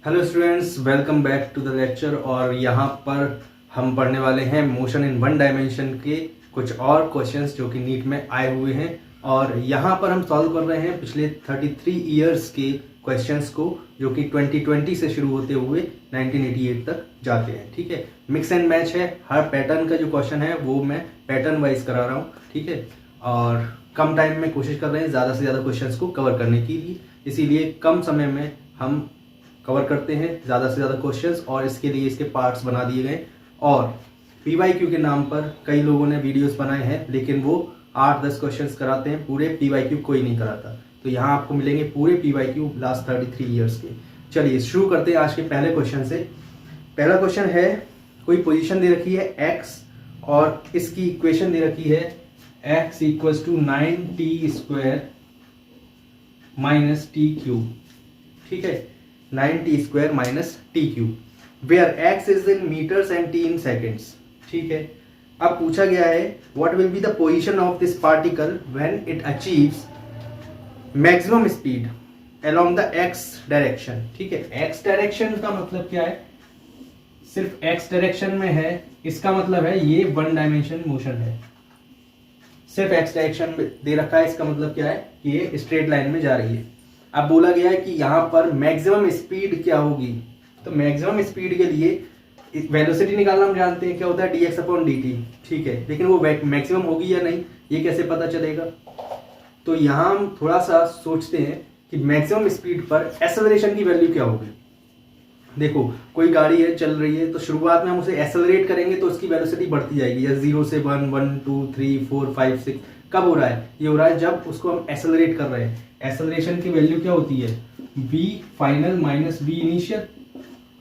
Hello students, welcome back to the lecture. और यहाँ पर हम पढ़ने वाले हैं मोशन इन वन डायमेंशन के कुछ और क्वेश्चंस जो कि नीट में आए हुए हैं। और यहाँ पर हम सॉल्व कर रहे हैं पिछले 33 इयर्स के क्वेश्चंस को, जो कि 2020 से शुरू होते हुए 1988 तक जाते हैं। ठीक है, मिक्स एंड मैच है। हर पैटर्न का जो क्वेश्चन है वो मैं पैटर्न वाइज करा रहा हूँ। ठीक है, और कम टाइम में कोशिश कर रहे हैं ज़्यादा से ज़्यादा क्वेश्चंस को कवर करने की लिए, इसीलिए कम समय में हम कवर करते हैं ज़्यादा से ज़्यादा क्वेश्चंस, और इसके लिए इसके पार्ट्स बना दिए गए। और PYQ के नाम पर कई लोगों ने वीडियोस बनाए हैं, लेकिन वो 8-10 क्वेश्चंस कराते हैं, पूरे PYQ कोई नहीं कराता। तो यहाँ आपको मिलेंगे पूरे PYQ लास्ट 33 इयर्स के। चलिए शुरू करते हैं आज के पहले क्वेश्चन से। पहला क्वेश्चन है, कोई पोजीशन दे रखी है x और इसकी इक्वेशन दे रखी है x = 9t² - t³। ठीक है, 9t² - t³, where x is in meters and t in seconds। ठीक है, अब पूछा गया है what will be the position of this particle when it achieves maximum speed along the x direction। ठीक है, x डायरेक्शन का मतलब क्या है? सिर्फ x डायरेक्शन में है, इसका मतलब है ये वन डायमेंशन मोशन है। सिर्फ x डायरेक्शन दे रखा है, इसका मतलब क्या है कि ये स्ट्रेट लाइन में जा रही है। अब बोला गया है कि यहाँ पर मैक्सिमम स्पीड क्या होगी, तो मैक्सिमम स्पीड के लिए वेलोसिटी निकालना हम जानते हैं क्या होता है, dx/dt। ठीक है, लेकिन वो मैक्सिमम होगी या नहीं ये कैसे पता चलेगा? तो यहाँ हम थोड़ा सा सोचते हैं कि मैक्सिमम स्पीड पर एक्सेलरेशन की वैल्यू क्या होगी। देखो, कोई गाड़ी है चल रही है, तो शुरुआत में हम उसे एक्सेलरेट करेंगे तो उसकी वेलोसिटी बढ़ती जाएगी, या 0 से 1, 1, 2, 3, 4, 5, 6। कब हो रहा है? ये हो रहा है जब उसको हम एक्सेलरेट कर रहे हैं। एक्सेलरेशन की वैल्यू क्या होती है? v final - v initial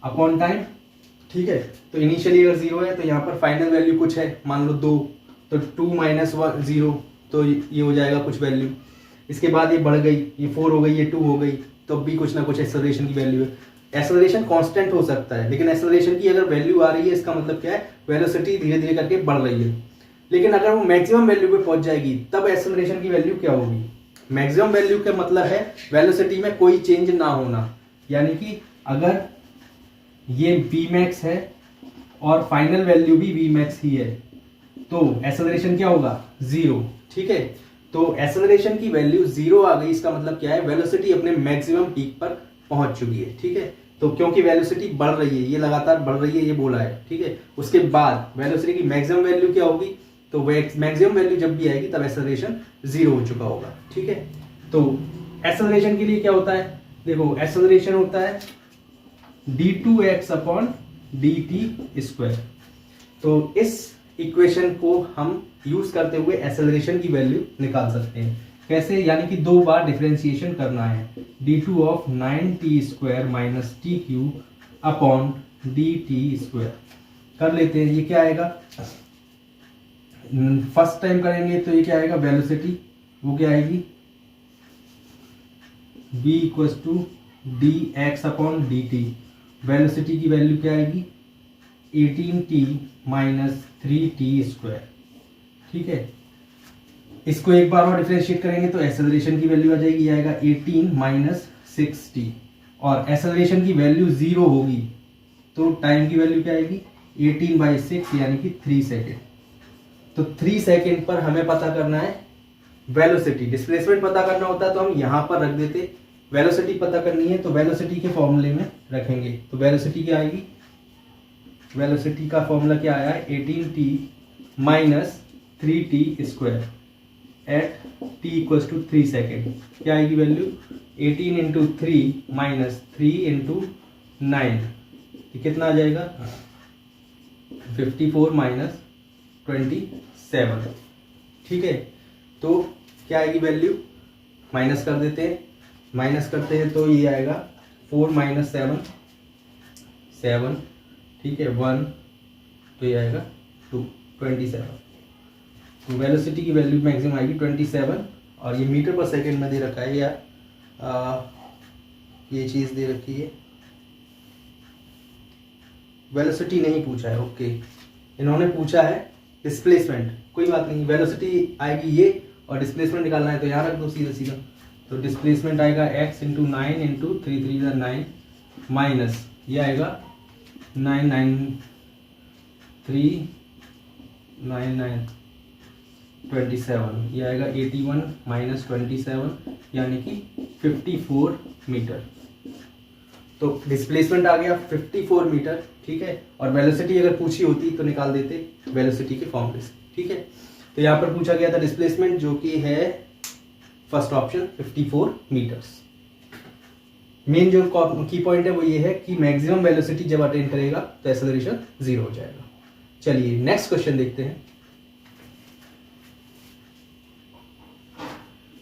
upon time. ठीक है, तो इनिशियली अगर 0 है तो यहाँ पर फाइनल वैल्यू कुछ है, मान लो 2, तो 2 - 0, तो ये हो जाएगा कुछ वैल्यू। इसके बाद ये बढ़ गई, ये 4 हो गई, ये 2 हो गई, तो भी कुछ ना कुछ एक्सेलरेशन की वैल्यू है। एक्सेलरेशन कांस्टेंट हो सकता है, लेकिन एक्सेलरेशन की अगर वैल्यू आ रही है, इसका मतलब क्या है? वेलोसिटी धीरे धीरे करके बढ़ रही है। लेकिन अगर वो मैक्सिमम वैल्यू पे पहुंच जाएगी तब एक्सेलरेशन की वैल्यू क्या होगी? मैक्सिमम वैल्यू का मतलब है वेलोसिटी में कोई चेंज ना होना, यानी कि अगर ये Vmax है और फाइनल वैल्यू भी Vmax ही है, तो एक्सेलरेशन क्या होगा? 0। ठीक है, तो एक्सेलरेशन की वैल्यू 0 आ गई, इसका मतलब क्या है? वेलोसिटी अपने मैक्सिमम पीक पर पहुंच चुकी है। ठीक है, तो क्योंकि वेलोसिटी बढ़ रही है, ये लगातार बढ़ रही है, ये बोला है। ठीक है, उसके बाद वेलोसिटी की मैक्सिमम वैल्यू क्या होगी? तो मैक्सिमम वैल्यू जब भी आएगी तब एक्सेलरेशन 0 हो चुका होगा। ठीक है, तो एक्सेलरेशन के लिए क्या होता है? देखो, एक्सेलरेशन होता है d2x/dt²। तो इस इक्वेशन को हम यूज करते हुए एक्सेलरेशन की वैल्यू निकाल सकते हैं। कैसे? यानी कि 2 बार डिफरेंशिएशन करना है, d2 of 9t² - t³ dt² कर लेते हैं। ये क्या आएगा? फर्स्ट टाइम करेंगे तो ये क्या आएगा? वेलोसिटी वो क्या आएगी? v = dx/dt। वेलोसिटी की वैल्यू क्या आएगी? 18t - 3t²। ठीक है, इसको एक बार और डिफरेंशिएट करेंगे तो एक्सेलरेशन की वैल्यू आ जाएगी, आएगा 18 - 6t, और एक्सेलरेशन की वैल्यू 0 होगी तो टाइम की वैल्यू क्या आएगी? 18/6 यानी कि 3 सेकेंड। तो 3 सेकेंड पर हमें पता करना है वेलोसिटी। डिस्प्लेसमेंट पता करना होता है तो हम यहां पर रख देते, वेलोसिटी पता करनी है तो वेलोसिटी के फॉर्मूले में रखेंगे। तो वेलोसिटी क्या आएगी? वेलोसिटी का फॉर्मूला क्या आया है? 18t - 3t² eight t = 3 second. क्या आएगी वैल्यू? 18 × 3 - 3 × 9, ये कितना आ जाएगा? 54 - 27। ठीक है, तो क्या आएगी वैल्यू? माइनस कर देते हैं, माइनस करते हैं तो ये आएगा 4 - 7, 7। ठीक है, 1, तो ये आएगा 2, 27। तो वेलोसिटी की वैल्यू मैक्सिमम आएगी 27, और ये मीटर पर सेकेंड में दे रखा है, या ये चीज़ दे रखी है, वेलोसिटी नहीं पूछा है। ओके, इन्होंने पूछा है डिस्प्लेसमेंट। कोई बात नहीं, वेलोसिटी आएगी ये, और डिस्प्लेसमेंट निकालना है तो यहाँ रख दो सीधा सीधा। तो डिस्प्लेसमेंट आएगा x × 9 × 3 × 3 = 9, माइनस ये आएगा 9939927, ये आएगा 81 माइनस 27 यानी कि 54 मीटर। तो डिस्प्लेसमेंट आ गया 54 मीटर, ठीक है। और वेलोसिटी अगर पूछी होती तो निकाल देते वेलोसिटी के फॉर्मूले से, ठीक है। तो यहाँ पर पूछा गया था डिस्प्लेसमेंट, जो कि है फर्स्ट ऑप्शन 54 मीटर्स। मेन जो की पॉइंट है वो ये है कि मैक्सिमम वेलोसिटी जब अटेन करेगा तो एक्सेलरेशन 0 हो जाएगा। चलिए नेक्स्ट क्वेश्चन देखते हैं।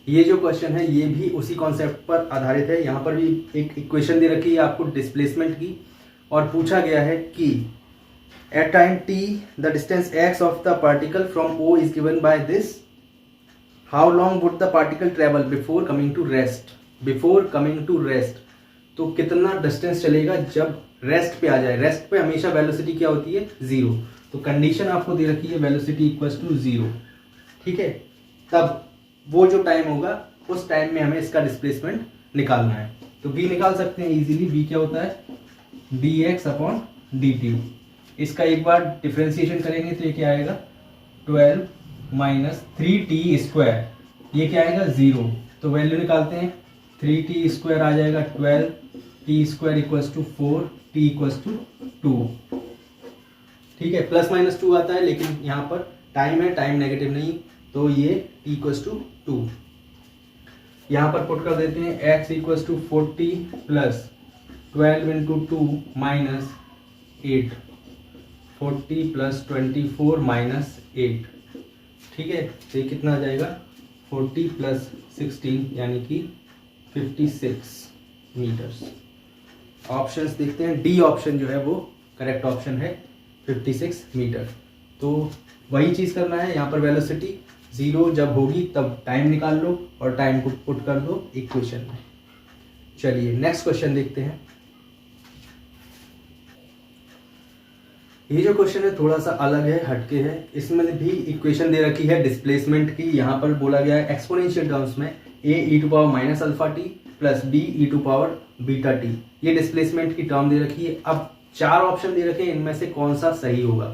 ये जो क्वेश्चन है ये भी उसी कॉन्सेप्ट पर आधारित है। यहाँ पर भी एक इक्वेशन दे रखी है आपको डिस्प्लेसमेंट की, और पूछा गया है कि at time t the distance x of the particle from O is given by this, how long would the particle travel before coming to rest. Before coming to rest, तो कितना डिस्टेंस चलेगा जब रेस्ट पे आ जाए। Rest पे हमेशा velocity क्या होती है 0, तो कंडीशन आपको दे रखी है वेलोसिटी इक्वल्स टू 0, ठीक है। तब वो जो टाइम होगा उस टाइम में हमें इसका डिस्प्लेसमेंट निकालना है। तो v निकाल सकते हैं इजीली। v क्या होता है dx अपॉन dt। इसका एक बार डिफरेंशिएशन करेंगे तो ये क्या आएगा 12 माइनस 3t स्क्वायर, ये क्या आएगा 0। तो वैल्यू निकालते हैं, 3t स्क्वायर आ जाएगा 12, t square equals to 4, t equals to 2, ठीक है। प्लस माइनस 2 आता है, लेकिन यहाँ पर टाइम है, टाइम नेगेटिव नहीं, तो ये t इक्वल्स टू 2। यहाँ पर पुट कर देते हैं x equals to 40 plus 12 into 2 minus 8, 40 plus 24 minus 8, ठीक है। तो ये कितना आ जाएगा 40 प्लस 16 यानी कि 56 मीटर्स। ऑप्शंस देखते हैं। डी ऑप्शन जो है वो करेक्ट ऑप्शन है 56 मीटर। तो वही चीज़ करना है, यहाँ पर वेलोसिटी 0 जब होगी तब टाइम निकाल लो और टाइम को पुट कर दो इक्वेशन में। चलिए नेक्स्ट क्वेश्चन देखते हैं। ये जो क्वेश्चन है थोड़ा सा अलग है, हटके है। इसमें भी इक्वेशन दे रखी है डिस्प्लेसमेंट की। यहाँ पर बोला गया है एक्सपोनेंशियल टर्म्स में a e to power minus alpha t plus b e to power beta t, ये डिस्प्लेसमेंट की टर्म दे रखी है। अब 4 ऑप्शन दे रखे हैं, इनमें से कौन सा सही होगा।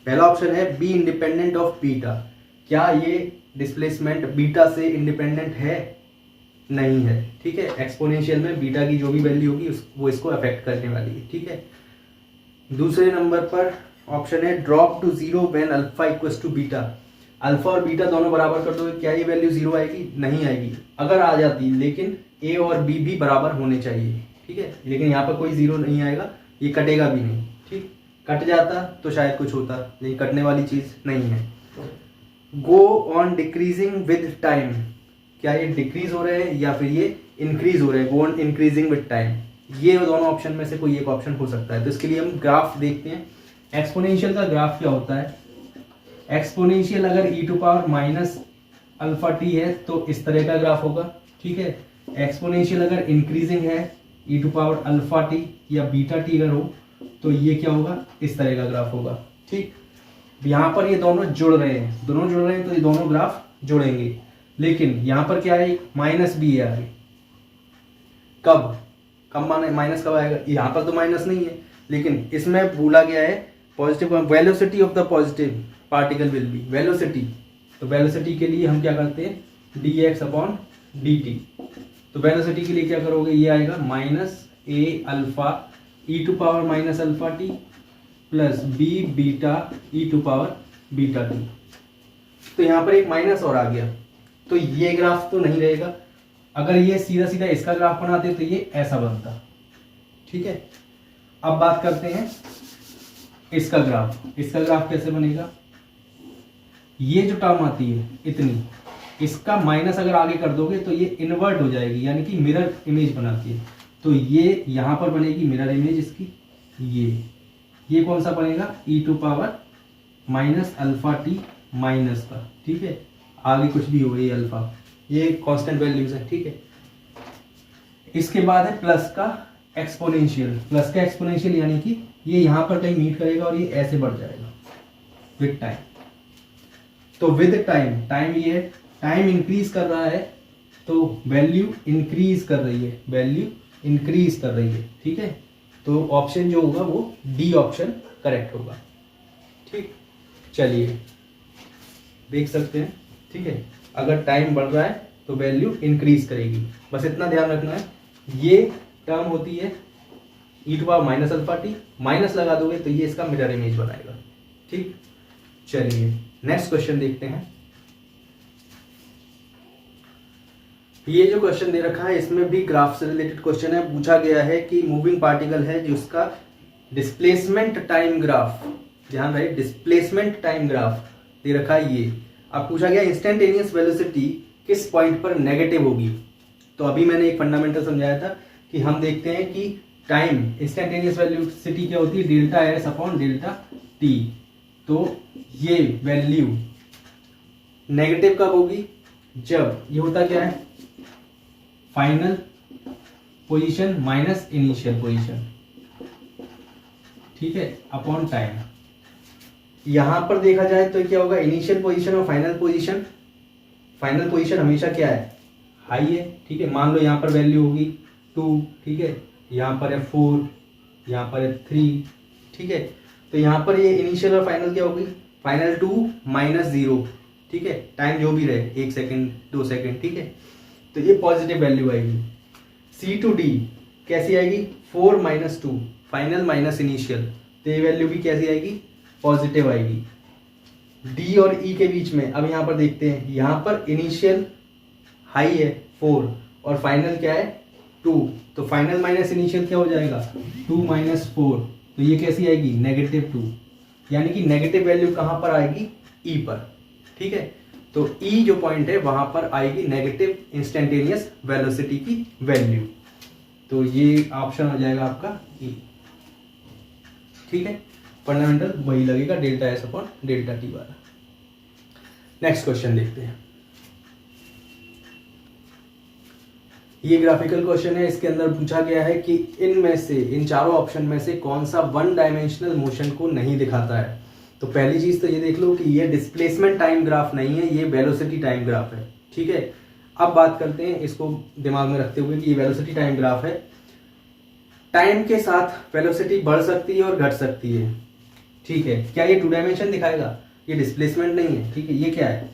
पहला ऑप्शन है b इंडिपेंडेंट ऑफ बीटा। क्या ये डिस्प्लेसमेंट बीटा से इंडिपेंडेंट है? नहीं है, ठीक है। एक्सपोनेंशियल में बीटा की जो भी वैल्यू होगी वो इसको अफेक्ट करने वाली है, ठीक है। दूसरे नंबर पर ऑप्शन है drop to 0 when alpha equals to beta. Alpha और बीटा दोनों बराबर कर दो, क्या ये वैल्यू 0 आएगी? नहीं आएगी। अगर आ जाती, लेकिन a और b भी बराबर होने चाहिए, ठीक है। लेकिन यहाँ पर कोई 0 नहीं आएगा, ये कटेगा भी नहीं, ठीक। कट जाता तो शायद कुछ होता, लेकिन कटने वाली चीज नहीं है। Go on decreasing with time, क्या ये डिक्रीज हो रहे हैं या फिर ये इंक्रीज हो रहे हैं? Go on increasing with time, ये दोनों ऑप्शन में से कोई एक ऑप्शन हो सकता है। तो इसके लिए हम ग्राफ देखते हैं। एक्सपोनेंशियल का ग्राफ क्या होता है? एक्सपोनेंशियल अगर e to power minus alpha t है तो इस तरह का ग्राफ होगा, ठीक है। एक्सपोनेंशियल अगर इंक्रीजिंग है e to power alpha t या बीटा टी अगर हो तो ये क्या होगा? इस तरह का ग्राफ होगा, ठीक। यहाँ पर ये दोनों जुड़ रहे हैं, दोनों जुड़ रहे हैं तो ये दोनों ग्राफ जुड़ेंगे। लेकिन यहाँ पर क्या है, माइनस भी है आगे। कब माइनस कब आएगा? यहाँ पर तो माइनस नहीं है, लेकिन इसमें बोला गया है positive velocity of the positive particle will be velocity. तो वेलोसिटी के लिए हम क्या करते हैं dx अपॉन dt। तो वेलोसिटी के लिए क्या करोगे, ये आएगा minus a alpha e to power minus alpha t plus b beta e to power beta t. तो यहाँ पर एक माइनस और आ गया, तो ये ग्राफ तो नहीं रहेगा। अगर ये सीधा सीधा इसका ग्राफ बनाते तो ये ऐसा बनता, ठीक है। अब बात करते हैं इसका ग्राफ। इसका ग्राफ कैसे बनेगा? ये जो टर्म आती है इतनी, इसका माइनस अगर आगे कर दोगे तो ये इन्वर्ट हो जाएगी, यानी कि मिरर इमेज बनाती है। तो ये यहां पर बनेगी मिरर इमेज इसकी। ये कौन सा बनेगा? e to power minus alpha t minus का, ठीक है। आगे कुछ भी हो, ये अल्फा, ये कांस्टेंट वैल्यूज है, ठीक है। इसके बाद है प्लस का एक्सपोनेंशियल। प्लस का एक्सपोनेंशियल यानी कि ये यहां पर कहीं मीट करेगा और ये ऐसे बढ़ जाएगा विद टाइम। तो विद टाइम ये टाइम इंक्रीज कर रहा है तो वैल्यू इंक्रीज कर रही है, वैल्यू इंक्रीज कर रही है, ठीक है। तो ऑप्शन जो होगा वो डी ऑप्शन करेक्ट होगा, ठीक। चलिए देख सकते हैं, ठीक है। अगर टाइम बढ़ रहा है तो वैल्यू इंक्रीज करेगी, बस इतना ध्यान रखना है। ये टर्म होती है e to power minus alpha t, minus लगा दोगे तो ये इसका मिरर इमेज बनाएगा, ठीक। चलिए नेक्स्ट क्वेश्चन देखते हैं। ये जो क्वेश्चन दे रखा है इसमें भी ग्राफ से रिलेटेड क्वेश्चन है। पूछा गया है कि मूविंग पार्टिकल है जिसका डिस्प्लेसमेंट टाइम ग्राफ, ध्यान रहे डिस्प्लेसमेंट टाइम ग्राफ दे रखा है ये। अब पूछा गया इंस्टेंटेनियस वेलोसिटी किस पॉइंट पर नेगेटिव होगी। तो अभी मैंने एक फंडामेंटल समझाया था कि हम देखते हैं कि टाइम इंस्टेंटेनियस वेलोसिटी क्या होती है, delta S upon delta T. तो ये वैल्यू नेगेटिव कब होगी, जब ये होता क्या है, final position minus initial position, ठीक है, अपॉन टाइम। यहां पर देखा जाए तो क्या होगा, इनिशियल पोजीशन और फाइनल पोजीशन। फाइनल पोजीशन हमेशा क्या है, हाई है, ठीक है। मान लो यहां पर वैल्यू होगी 2, ठीक है, यहां पर है 4, यहां पर है 3, ठीक है। तो यहां पर ये इनिशियल और फाइनल क्या होगी, फाइनल 2 माइनस 0, ठीक है। टाइम जो भी रहे 1 सेकेंड 2 सेकेंड, ठीक है। तो ये पॉजिटिव वैल्यू आएगी। सी टू डी कैसी आएगी, 4 माइनस 2, फाइनल माइनस इनिशियल, तो ये वैल्यू भी कैसी आएगी, पॉजिटिव आएगी। डी और ई के बीच में अब यहां पर देखते हैं, यहां पर इनिशियल हाई है 4 और फाइनल क्या है 2, तो फाइनल माइनस इनिशियल क्या हो जाएगा 2 माइनस 4, तो ये कैसी आएगी नेगेटिव 2, यानी कि नेगेटिव वैल्यू कहां पर आएगी, ई पर, ठीक है। तो ई जो पॉइंट है वहां पर आएगी नेगेटिव इंस्टेंटेनियस वेलोसिटी की वैल्यू, तो ये ऑप्शन हो जाएगा आपका ई, ठीक है। फंडामेंटल वही लगेगा delta S upon delta T वाला। नेक्स्ट क्वेश्चन देखते हैं। ये ग्राफिकल क्वेश्चन है, इसके अंदर पूछा गया है कि इनमें से इन चारों ऑप्शन में से कौन सा वन डायमेंशनल मोशन को नहीं दिखाता है। तो पहली चीज तो ये देख लो कि ये डिस्प्लेसमेंट टाइम ग्राफ नहीं है, ये वेलोसिटी टाइम ग्राफ है, ठीक है। अब बात करते हैं इसको दिमाग में रखते हुए कि ये वेलोसिटी टाइम ग्राफ है। टाइम के साथ वेलोसिटी बढ़ सकती है और घट सकती है, ठीक है। क्या ये 2 डायमेंशन दिखाएगा, ये डिस्प्लेसमेंट नहीं है, ठीक है। ये क्या है,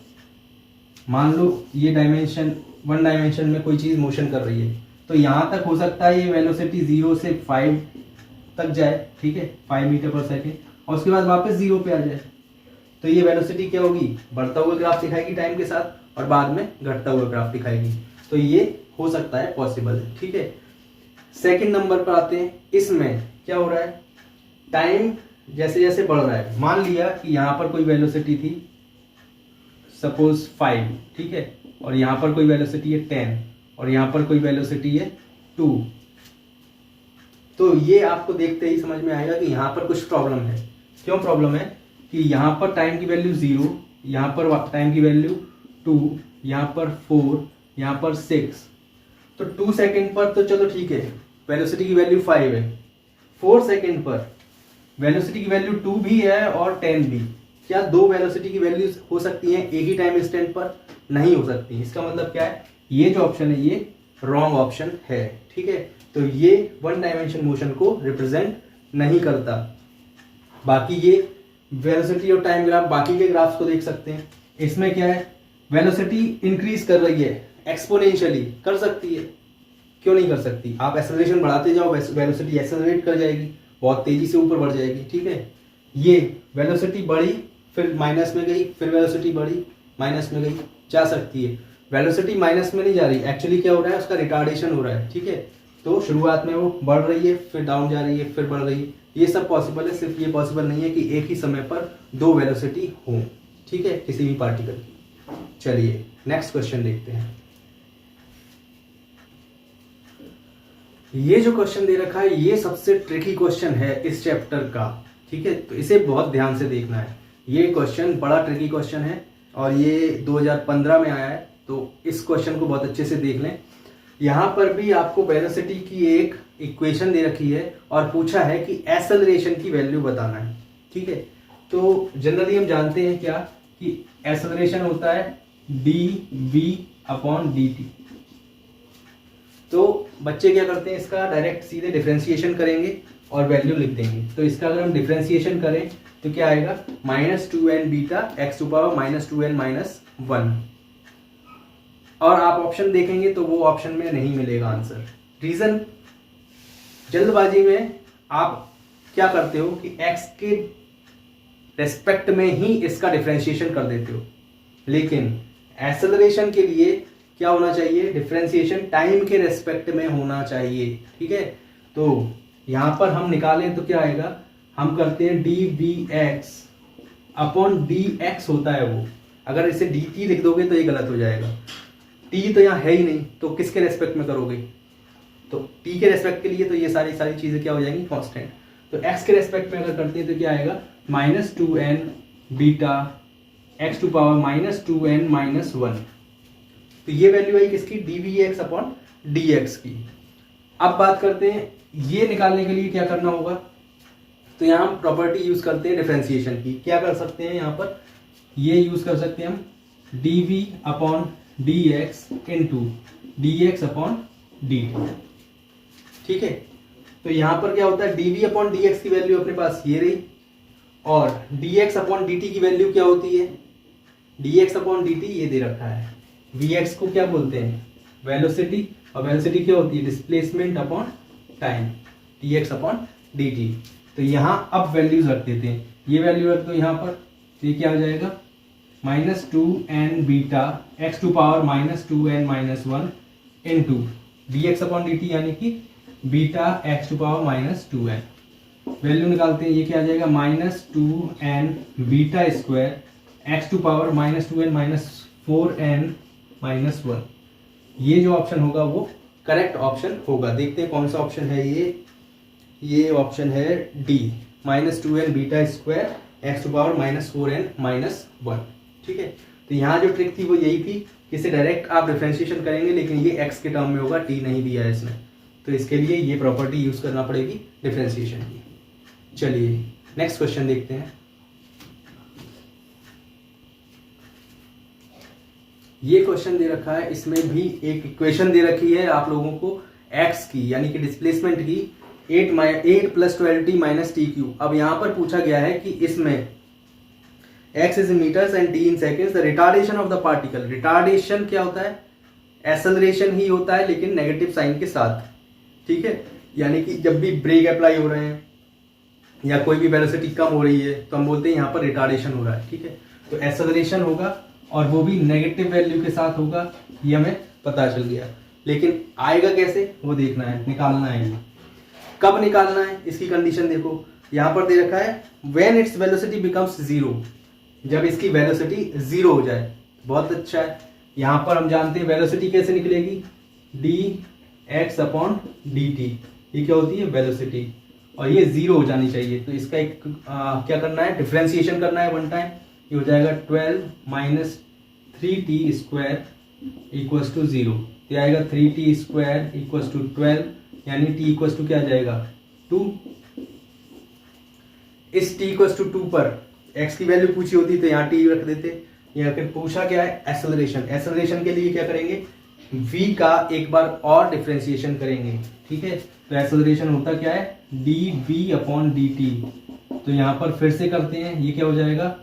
मान लो ये डायमेंशन 1 डायमेंशन में कोई चीज मोशन कर रही है, तो यहां तक हो सकता है ये वेलोसिटी 0 से 5 तक जाए, ठीक है, 5 मीटर पर सेकेंड, और उसके बाद वापस 0 पे आ जाए। तो ये वेलोसिटी क्या होगी, बढ़ता हुआ ग्राफ दिखाएगी टाइम के साथ, और बाद में घटता हुआ ग्राफ दिखाएगी। तो ये हो सकता है, पॉसिबल है, ठीक है। सेकंड नंबर पर आते हैं, इसमें क्या हो रहा है, टाइम जैसे जैसे बढ़ रहा है। मान लिया कि यहां पर कोई वेलोसिटी थी सपोज 5, ठीक है, और यहां पर कोई वेलोसिटी है 10, और यहां पर कोई वेलोसिटी है 2। तो ये आपको देखते ही समझ में आएगा कि यहां पर कुछ प्रॉब्लम है। क्यों प्रॉब्लम है, कि यहां पर टाइम की वैल्यू 0, यहां पर टाइम की वैल्यू 2, यहां पर 4, यहां पर 6। तो 2 सेकेंड पर तो चलो ठीक है, वेलोसिटी की वैल्यू 5 है। 4 सेकेंड पर वेलोसिटी की वैल्यू 2 भी है और 10 भी। क्या 2 वेलोसिटी की वैल्यूज हो सकती हैं एक ही टाइम इंस्टेंट पर? नहीं हो सकती। इसका मतलब क्या है, ये जो ऑप्शन है ये रॉन्ग ऑप्शन है, ठीक है। तो ये 1 डायमेंशन मोशन को रिप्रेजेंट नहीं करता। बाकी ये वेलोसिटी और टाइम ग्राफ, बाकी के ग्राफ्स को देख सकते हैं। इसमें क्या है, वेलोसिटी इंक्रीज कर रही है, एक्सपोनेंशियली कर सकती है, क्यों नहीं कर सकती। आप एक्सेलरेशन बढ़ाते जाओ, वेलोसिटी एक्सेलरेट कर जाएगी, बहुत तेजी से ऊपर बढ़ जाएगी, ठीक है। ये वेलोसिटी बढ़ी फिर माइनस में गई, फिर वेलोसिटी बढ़ी माइनस में गई, जा सकती है। वेलोसिटी माइनस में नहीं जा रही, एक्चुअली क्या हो रहा है, उसका रिटार्डेशन हो रहा है, ठीक है। तो शुरुआत में वो बढ़ रही है, फिर डाउन जा रही है, फिर बढ़ रही है। ये सब पॉसिबल है, सिर्फ ये पॉसिबल नहीं है कि एक ही समय पर 2 वेलोसिटी हो, ठीक है, किसी भी पार्टिकल की। चलिए नेक्स्ट क्वेश्चन देखते हैं। ये जो क्वेश्चन दे रखा है ये सबसे ट्रिकी क्वेश्चन है इस चैप्टर का, ठीक है। तो इसे बहुत ध्यान से देखना है। ये क्वेश्चन बड़ा ट्रिकी क्वेश्चन है और ये 2015 में आया है, तो इस क्वेश्चन को बहुत अच्छे से देख लें। यहाँ पर भी आपको वेलोसिटी की एक इक्वेशन दे रखी है और पूछा है कि एक्सेलरेशन की वैल्यू बताना है, ठीक है। तो जनरली हम जानते हैं क्या कि एक्सेलरेशन होता है d v upon d t, तो बच्चे क्या करते हैं, इसका डायरेक्ट सीधे डिफ्रेंशिएशन करेंगे और वैल्यू लिख देंगे। तो इसका अगर हम डिफ्रेंशिएशन करें तो क्या आएगा, -2n beta x to power -2n-1। और आप ऑप्शन देखेंगे तो वो ऑप्शन में नहीं मिलेगा आंसर। रीजन, जल्दबाजी में आप क्या करते हो कि x के रेस्पेक्ट में ही इसका डिफरेंशिएशन कर देते हो, लेकिन एक्सेलरेशन के लिए क्या होना चाहिए, डिफरेंशिएशन टाइम के रेस्पेक्ट में होना चाहिए। ठीक है, तो यहां पर हम निकालें तो क्या आएगा, हम करते हैं dvx अपॉन dx होता है वो, अगर इसे dt लिख दोगे तो ये गलत हो जाएगा। t तो यहाँ है ही नहीं, तो किसके रेस्पेक्ट में करोगे, तो t के रेस्पेक्ट के लिए तो ये सारी चीजें क्या हो जाएंगी, कांस्टेंट। तो x के रेस्पेक्ट में अगर करते हैं तो क्या आएगा, -2n beta x to power -2n-1। तो ये वैल्यू आई किसकी, dvx अपॉन dx की। अब बात करते हैं ये निकालने के लिए क्या करना होगा, तो यहाँ हम प्रॉपर्टी यूज करते हैं डिफरेंशिएशन की। क्या कर सकते हैं यहाँ पर, ये यूज कर सकते हैं हम dv upon dx into dx upon dt। ठीक है, तो यहाँ पर क्या होता है, dv अपॉन dx की वैल्यू अपने पास ये रही, और dx अपॉन dt की वैल्यू क्या होती है, dx अपॉन dt ये दे रखा है। vx को क्या बोलते हैं, वेलोसिटी, और वेलोसिटी क्या होती है, displacement upon time, dx upon dt। तो यहाँ अब वैल्यूज रख देते हैं, ये वैल्यू रख दो यहाँ पर, तो ये क्या हो जाएगा, -2n beta x to power -2n-1 into dx upon dt, यानी कि beta x to power -2n। Value निकालते हैं, ये क्या आ जाएगा, -2n beta square x to power -2n-4n-1। ये जो ऑप्शन होगा वो करेक्ट ऑप्शन होगा। देखते हैं कौन सा ऑप्शन है ये ऑप्शन है D, -2n beta square x to power -4n-1। ठीक है, तो यहाँ जो ट्रिक थी वो यही थी कि इसे डायरेक्ट आप डिफरेंशिएशन करेंगे, लेकिन ये x के टर्म में होगा, t नहीं दिया है इसने, तो इसके लिए ये प्रॉपर्टी यूज करना पड़ेगी डिफरेंशिएशन की। चलिए नेक्स्ट क्वेश्चन देखते हैं। ये क्वेश्चन दे रखा है, इसमें भी एक इक्वेशन दे रखी है आप लोगों को x की, यानी कि डिस्प्लेसमेंट की, 8 + 12t - t³। अब यहां पर पूछा गया है कि इसमें x is in metres and t in seconds, the retardation of the particle. Retardation क्या होता है, एक्सेलरेशन ही होता है लेकिन नेगेटिव साइन के साथ। ठीक है, यानी कि जब भी ब्रेक अप्लाई हो रहे हैं या कोई भी वेलोसिटी कम हो रही है तो हम बोलते हैं यहाँ पर रिटार्डेशन हो रहा है। ठीक है, तो एक्सेलरेशन होगा और वो भी नेगेटिव वैल्यू के साथ होगा, ये हमें पता चल गया, लेकिन आएगा कैसे वो देखना है, निकालना है। कब निकालना है इसकी कंडीशन देखो, यहाँ पर दे रखा है व्हेन इट्स वेलोसिटी बिकम्स 0, जब इसकी वेलोसिटी 0 हो जाए। बहुत अच्छा है, यहाँ पर हम जानते हैं वेलोसिटी कैसे निकलेगी, dx अपॉन dt, ये क्या होती है वेलोसिटी, और ये 0 हो जानी चाहिए। तो इसका एक क्या करना है, डिफरेंशिएशन करना है वन टाइम। ये हो जाएगा 12 - 3t स्क्वायर इक्वल्स टू 0, ये आएगा 3t स्क्वायर इक्वल्स टू 12, यानी t इक्वल्स टू क्या आ जाएगा 2। इस t इक्वल्स टू 2 पर x की वैल्यू पूछी होती तो यहाँ t रख देते। यहाँ फिर पूछा क्या है, एक्सेलरेशन। एक्सेलरेशन के लिए क्या करेंगे, v का एक बार और डिफरेंशिएशन करेंगे। ठीक है, तो एक्सेलरेशन होता क्या है, dv अपॉन dt। तो यहाँ पर फिर से करते हैं, ये क्या हो जाएगा,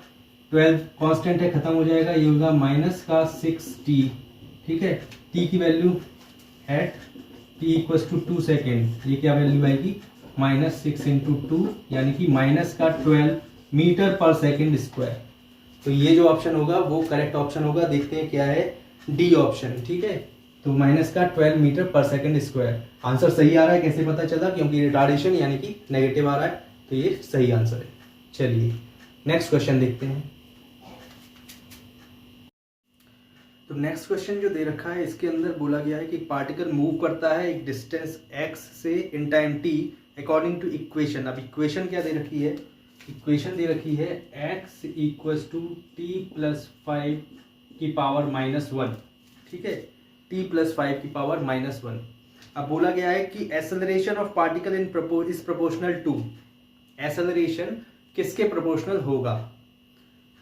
12 कांस्टेंट है, खत्म हो जाएगा, ये होगा -6t। ठीक है, t की value at t equals to 2 second, ये क्या वैल्यू आएगी, -6 × 2, यानी कि -12 मीटर पर सेकेंड स्क्वायर। तो ये जो ऑप्शन होगा वो करेक्ट ऑप्शन होगा। देखते हैं क्या है, डी ऑप्शन। ठीक है, तो -12 मीटर पर सेकेंड स्क्वायर। आंसर सही आ रहा है, कैसे पता चला, क्योंकि रिटार्डेशन यानी कि नेगेटिव आ रहा है, तो ये सही आंसर है। चलिए नेक्स्ट क्वेश्चन देखते हैं। तो नेक्स्ट क्वेश्चन जो दे रखा है इसके अंदर बोला गया है कि पार्टिकल मूव करता है एक डिस्टेंस x से in time t according to equation. अब इक्वेशन क्या दे रखी है, इक्वेशन दे रखी है x इक्वल्स टू t + 5 की पावर -1। ठीक है, t + 5 की पावर -1। अब बोला गया है कि acceleration of particle is proportional to, acceleration किसके प्रोपोर्शनल होगा।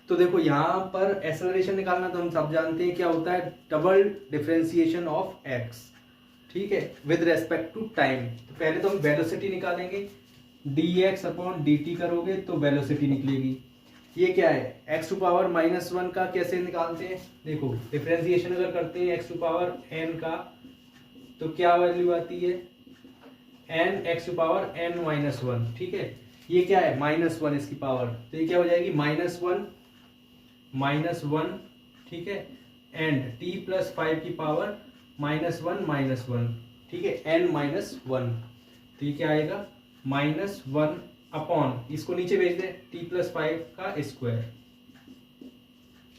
तो देखो यहाँ पर एक्सेलरेशन निकालना तो हम सब जानते हैं क्या होता है, डबल डिफरेंशिएशन ऑफ x। ठीक है, विद रेस्पेक्ट टू टाइम। तो पहले तो हम वेलोसिटी निकालेंगे, dx अपॉन dt करोगे तो वेलोसिटी निकलेगी। ये क्या है, x टू पावर -1 का कैसे निकालते हैं, देखो डिफरेंशिएशन अगर करते हैं x टू पावर n का तो क्या वैल्यू आती है, n x to power n-1, ठीक है। ये क्या है -1 इसकी पावर, तो ये क्या हो जाएगी -1, ठीक है, एंड t+5 की पावर -1, ठीक है, n-1, तो ये क्या आएगा -1 अपॉन, इसको नीचे भेज दे, t+5 का स्क्वायर,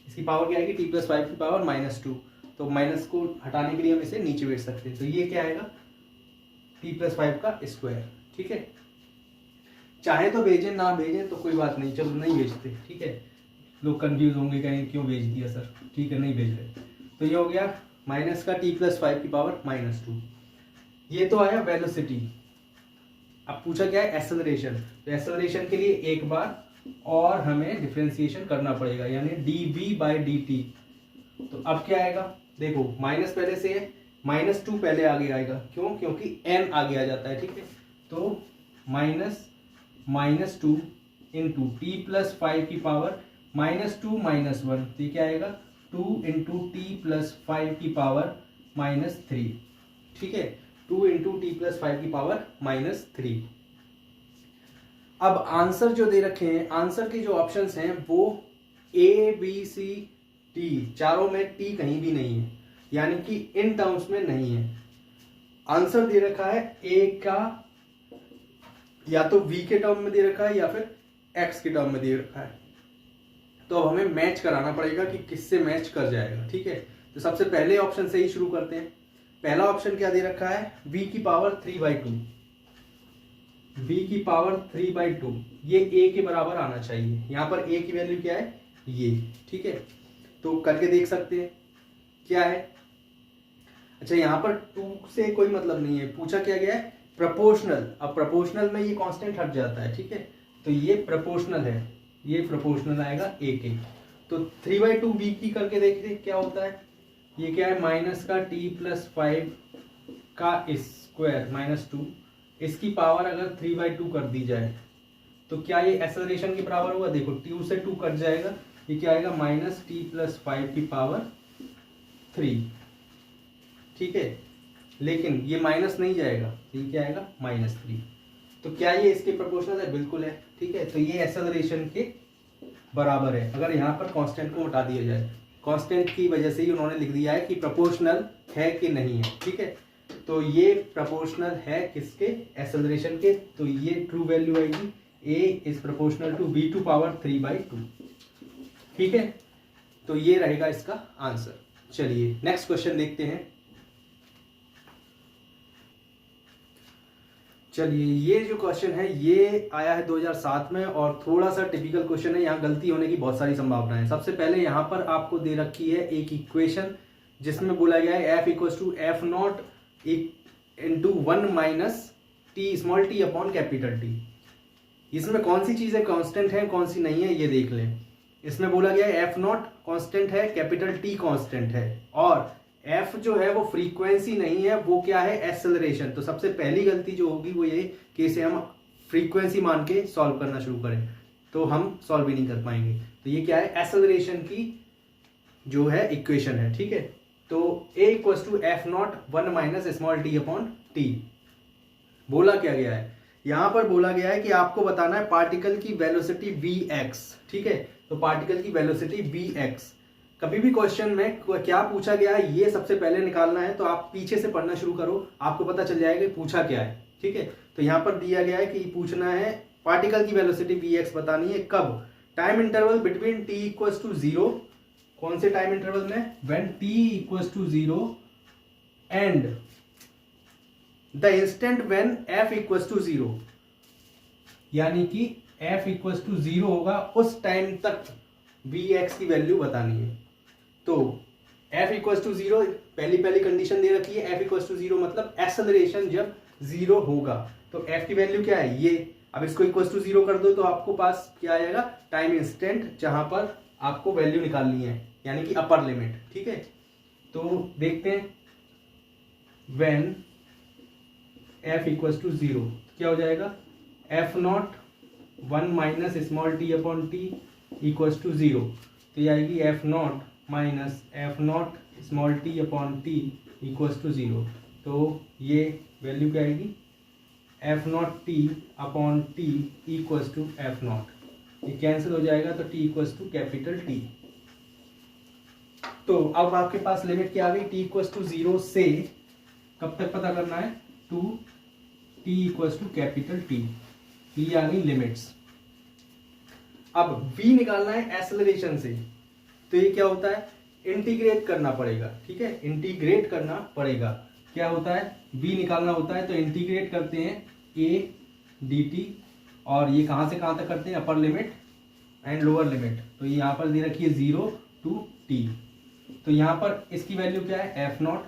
इसकी पावर क्या आएगी t+5 की पावर -2, तो माइनस को हटाने के लिए हम इसे नीचे भेज सकते हैं, तो ये क्या आएगा t+5 का स्क्वायर, ठीक है। चाहे तो भेजें ना भेजें तो कोई बात नहीं, चलो नहीं भेजते, ठीक है। लोग कंफ्यूज होंगे कहीं क्यों भेज दिया सर, ठीक है नहीं भेज रहे। तो ये हो गया माइनस का t+5 की पावर -2, ये तो आया वेलोसिटी। अब पूछा क्या है एक्सेलरेशन, तो एक्सेलरेशन के लिए एक बार और हमें डिफरेंशिएशन करना पड़ेगा, यानी dv/dt। तो अब क्या आएगा, देखो माइनस पहले से है, -2 पहले आगे आएगा, क्यों, क्योंकि n आगे आ जाता है, ठीक है। तो -2 इंटू t+5 की पावर -2-1, तो ये क्या आएगा 2 इंटू t+5 की पावर -3, ठीक है, 2 इंटू t+5 की पावर -3। अब आंसर जो दे रखे हैं, आंसर के जो ऑप्शंस हैं वो A B C D, चारों में T कहीं भी नहीं है, यानी कि इन टर्म्स में नहीं है। आंसर दे रखा है A का या तो V के टर्म में दे रखा है या फिर X के टर्म में दे रखा है, तो अब हमें मैच कराना पड़ेगा कि किससे मैच कर जाएगा, ठीक है। तो सबसे पहले ऑप्शन से ही शुरू करते हैं। पहला ऑप्शन क्या दे रखा है, v की पावर 3/2, v की पावर 3/2, ये a के बराबर आना चाहिए। यहाँ पर a की वैल्यू क्या है, ये, ठीक है। तो करके देख सकते हैं क्या है। अच्छा, यहाँ पर 2 से कोई मतलब नहीं है, पूछा क्या गया है प्रोपोर्शनल। अब प्रोपोर्शनल में ये कांस्टेंट हट जाता है, ठीक है, तो ये प्रोपोर्शनल है, ये प्रोपोर्शनल आएगा a के। तो 3/2 v की करके देखते क्या होता है, ये क्या है माइनस का t+5 का स्क्वायर -2, इसकी पावर अगर 3/2 कर दी जाए तो क्या ये एक्सेलरेशन के बराबर होगा, देखो 2 से 2 कट जाएगा, ये क्या आएगा -t+5 की पावर 3, ठीक है। लेकिन ये माइनस नहीं जाएगा, ये क्या आएगा -3, तो क्या ये इसके प्रोपोर्शनल है, बिल्कुल है, ठीक है। तो ये एक्सेलरेशन के बराबर है। अगर यहाँ पर कांस्टेंट को हटा दिया जाए, कांस्टेंट की वजह से ही उन्होंने लिख दिया है कि प्रोपोर्शनल है कि नहीं है, ठीक है। तो ये प्रोपोर्शनल है किसके, एक्सेलरेशन के, तो ये ट्रू वैल्यू आएगी a is proportional to v to power 3/2, ठीक है। तो ये रहेगा इसका आंसर। चलिए नेक्स्ट क्वेश्चन देखते हैं। चलिए ये जो क्वेश्चन है ये आया है 2007 में और थोड़ा सा टिपिकल क्वेश्चन है, यहाँ गलती होने की बहुत सारी संभावना है। सबसे पहले यहाँ पर आपको दे रखी है एक इक्वेशन जिसमें बोला गया है f = f0 into 1 minus T small t upon capital T. इसमें कौन सी चीजें कांस्टेंट है कौन सी नहीं है ये देख लें। इसमें बोला गया है f0 कांस्टेंट है, कैपिटल टी कांस्टेंट है, और f जो है वो फ्रीक्वेंसी नहीं है, वो क्या है एक्सेलरेशन। तो सबसे पहली गलती जो होगी वो ये कि इसे हम फ्रीक्वेंसी मान के सॉल्व करना शुरू करें, तो हम सॉल्व भी नहीं कर पाएंगे। तो ये क्या है एक्सेलरेशन की जो है इक्वेशन है, ठीक है। तो a = f0 1 minus small t upon T. बोला क्या गया है, यहां पर बोला गया है कि आपको बताना है पार्टिकल की वेलोसिटी vx, ठीक है। तो पार्टिकल की वेलोसिटी vx, कभी भी क्वेश्चन में क्या पूछा गया है ये सबसे पहले निकालना है। तो आप पीछे से पढ़ना शुरू करो, आपको पता चल जाएगा कि पूछा क्या है, ठीक है। तो यहाँ पर दिया गया है कि पूछना है पार्टिकल की वेलोसिटी vx बतानी है, कब, टाइम इंटरवल बिटवीन t = 0, कौन से टाइम इंटरवल में, when t = 0 and the instant when f = 0, यानी कि f = 0 होगा उस टाइम तक vx की वैल्यू बतानी है। तो f = 0 पहली कंडीशन दे रखी है, f = 0 मतलब एक्सेलरेशन जब 0 होगा। तो f की वैल्यू क्या है ये, अब इसको =0 कर दो तो आपको पास क्या आएगा टाइम इंस्टेंट, जहां पर आपको वैल्यू निकालनी है, यानी कि अपर लिमिट, ठीक है। तो देखते हैं व्हेन एफ इक्वल्स टू 0, क्या हो जाएगा f naught 1 minus small t upon t equals to 0, तो ये आएगी f naught minus f naught small t upon t equals to 0, तो ये वैल्यू क्या आएगी f naught t upon t equals to f naught, ये कैंसिल हो जाएगा तो t equals to capital T. तो अब आपके पास लिमिट क्या आ गई टी इक्वल्स टू 0 से कब तक पता करना है to t equals to capital T, ये आ गई लिमिट्स। अब v निकालना है एक्सेलरेशन से, तो ये क्या होता है इंटीग्रेट करना पड़ेगा, ठीक है इंटीग्रेट करना पड़ेगा। क्या होता है v निकालना होता है तो इंटीग्रेट करते हैं a dt, और ये कहां से कहां तक करते हैं अपर लिमिट एंड लोअर लिमिट, तो ये यहां पर दे रखी है 0 टू t, तो यहां पर इसकी वैल्यू क्या है f naught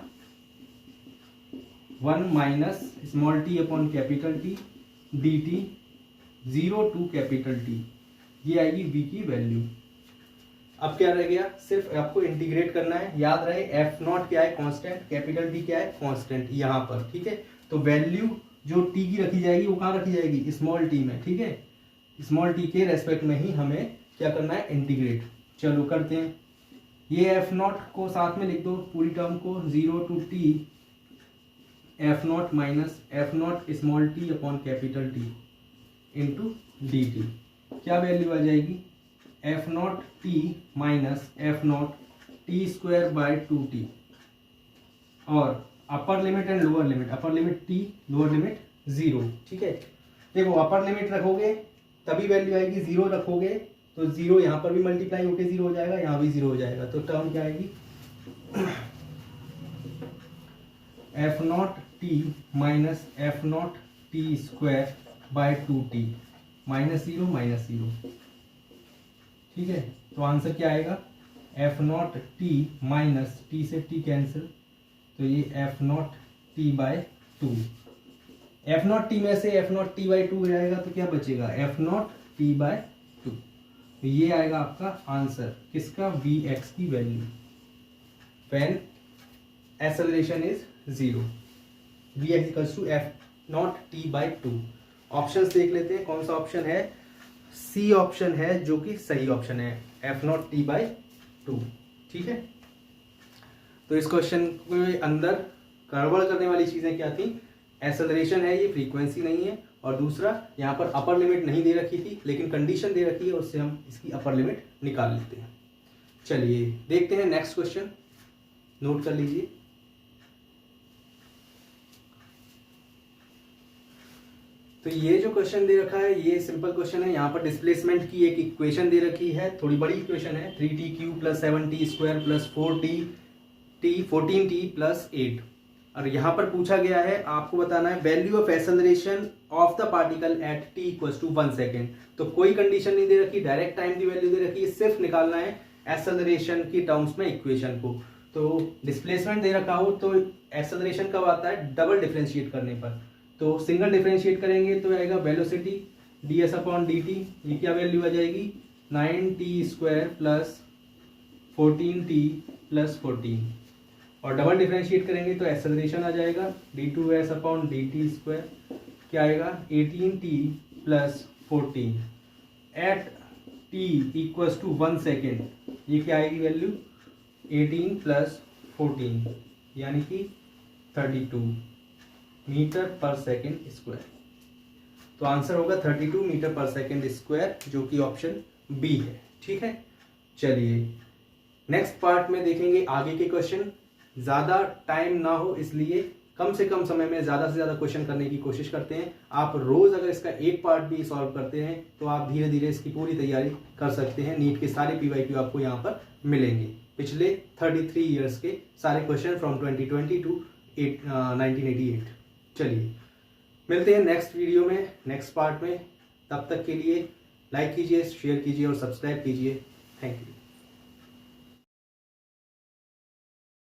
1 minus small t upon capital T d t 0 to capital T, ये आएगी v की वैल्यू। अब क्या रह गया सिर्फ आपको इंटीग्रेट करना है, याद रहे एफ नॉट क्या है कांस्टेंट, कैपिटल टी क्या है कांस्टेंट यहाँ पर, ठीक है तो वैल्यू जो t की रखी जाएगी वो कहाँ रखी जाएगी स्मॉल t में, ठीक है स्मॉल t के रेस्पेक्ट में ही हमें क्या करना है इंटीग्रेट। चलो करते हैं, ये एफ नॉट को साथ में लिख दो पूरी टर्म को 0 to t f naught minus f naught small t upon capital T into d t, क्या वैल्यू आ जाएगी f naught t minus f naught t square by 2t, और upper limit and lower limit, upper limit t lower limit 0, ठीक है देखो upper limit रखोगे तभी value आएगी, 0 रखोगे तो 0 यहाँ पर भी मल्टीप्लाई होके 0 हो जाएगा, यहाँ भी 0 हो जाएगा, तो टर्म क्या आएगी f naught t minus f naught t square by 2t minus 0, ठीक है तो आंसर क्या आएगा f naught t minus t से टी कैंसिल, तो ये f naught t by 2, f naught t में से एफ नॉट टी बाय 2 जाएगा तो क्या बचेगा एफ नॉट टी बाय 2, तो ये आएगा आपका आंसर किसका वी एक्स की value when acceleration is 0, v x equals to f naught t by 2। Options देख लेते हैं कौन सा ऑप्शन है, सी ऑप्शन है जो कि सही ऑप्शन है एफ नॉट टी बाय 2, ठीक है। तो इस क्वेश्चन के अंदर गड़बड़ करने वाली चीजें क्या थी, एक्सेलरेशन है ये फ्रीक्वेंसी नहीं है, और दूसरा यहाँ पर अपर लिमिट नहीं दे रखी थी लेकिन कंडीशन दे रखी है उससे हम इसकी अपर लिमिट निकाल लेते हैं। चलिए देखते हैं नेक्स्ट क्वेश्चन, नोट कर लीजिए। तो ये जो क्वेश्चन दे रखा है ये सिंपल क्वेश्चन है, यहाँ पर डिस्प्लेसमेंट की एक इक्वेशन दे रखी है, थोड़ी बड़ी इक्वेशन है 3t cube plus 7t square plus 14t plus 8, और यहाँ पर पूछा गया है आपको बताना है value of acceleration of the particle at t equals to 1 second. तो कोई कंडीशन नहीं दे रखी, डायरेक्ट टाइम की वैल्यू दे रखी है, सिर्फ निकालना है एक्सेलरेशन की टर्म्स में इक्वेशन को। तो डिस्प्लेसमेंट दे रखा हो तो एक्सेलरेशन कब आता है डबल डिफरेंशिएट करने पर, तो सिंगल डिफरेंशिएट करेंगे तो आएगा वेलोसिटी ds अपॉन dt, ये क्या वैल्यू आ जाएगी 9t square plus 14t plus 14, और डबल डिफरेंशिएट करेंगे तो एक्सेलरेशन आ जाएगा d2s अपॉन dt स्क्वायर, क्या आएगा 18t plus 14 at t equals to 1 second, ये क्या आएगी वैल्यू 18 प्लस 14 यानी कि 32 मीटर पर सेकेंड स्क्वायर, तो आंसर होगा 32 मीटर पर सेकेंड स्क्वायर जो कि ऑप्शन बी है, ठीक है। चलिए नेक्स्ट पार्ट में देखेंगे आगे के क्वेश्चन, ज़्यादा टाइम ना हो इसलिए कम से कम समय में ज़्यादा से ज़्यादा क्वेश्चन करने की कोशिश करते हैं। आप रोज़ अगर इसका एक पार्ट भी सॉल्व करते हैं तो आप धीरे धीरे इसकी पूरी तैयारी कर सकते हैं। नीट के सारे PYQ आपको यहाँ पर मिलेंगे, पिछले 33 ईयर्स के सारे क्वेश्चन फ्रॉम 2020 टू 1988। चलिए मिलते हैं नेक्स्ट वीडियो में, नेक्स्ट पार्ट में। तब तक के लिए लाइक कीजिए, शेयर कीजिए और सब्सक्राइब कीजिए। Thank you.